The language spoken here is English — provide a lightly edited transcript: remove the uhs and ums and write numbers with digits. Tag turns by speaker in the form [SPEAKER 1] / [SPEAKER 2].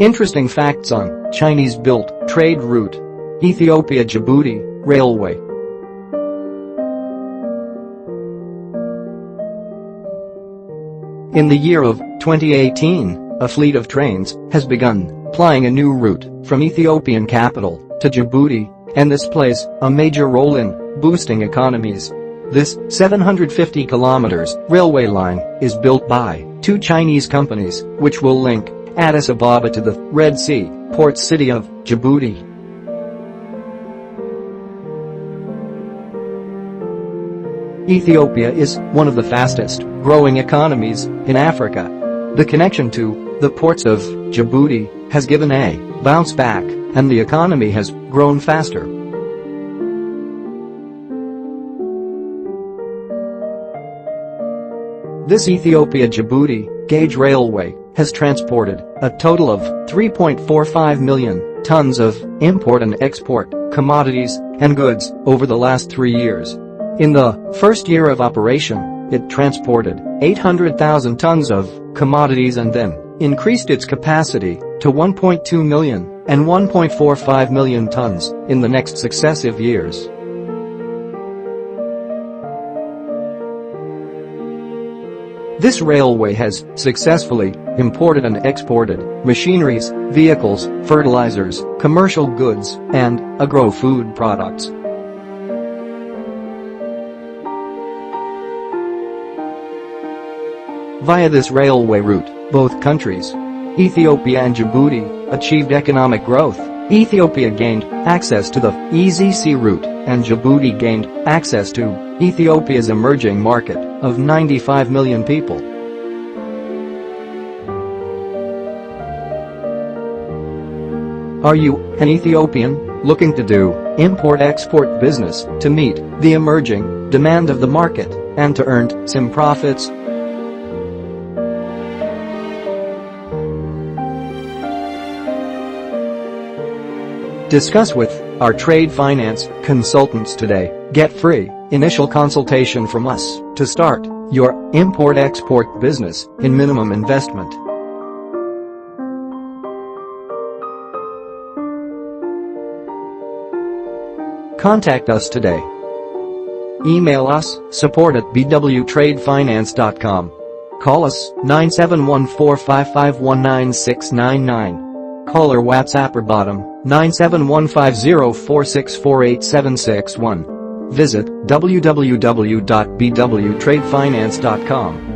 [SPEAKER 1] Interesting facts on Chinese-built trade route. Ethiopia-Djibouti Railway. In the year of 2018, a fleet of trains has begun plying a new route from Ethiopian capital to Djibouti, and this plays a major role in boosting economies. This 750 kilometers railway line is built by two Chinese companies, which will link Addis Ababa to the Red Sea port city of Djibouti. Ethiopia is one of the fastest growing economies in Africa. The connection to the ports of Djibouti has given a bounce back, and the economy has grown faster. This Ethiopia-Djibouti gauge railway has transported a total of 3.45 million tons of import and export commodities and goods over the last 3 years. In the first year of operation, it transported 800,000 tons of commodities and then increased its capacity to 1.2 million and 1.45 million tons in the next successive years. This railway has successfully imported and exported machineries, vehicles, fertilizers, commercial goods, and agro-food products. Via this railway route, both countries, Ethiopia and Djibouti, achieved economic growth. Ethiopia gained access to the 𝐒𝐻 route, and Djibouti gained access to Ethiopia's emerging market of 95 million people. Are you an Ethiopian looking to do import-export business to meet the emerging demand of the market and to earn some profits? Discuss with our trade finance consultants today. Get free initial consultation from us to start your import-export business in minimum investment. Contact us today. Email us support@bwtradefinance.com. Call us 97145519699. Call or WhatsApp or bottom 9715046487761. Visit www.bwtradefinance.com.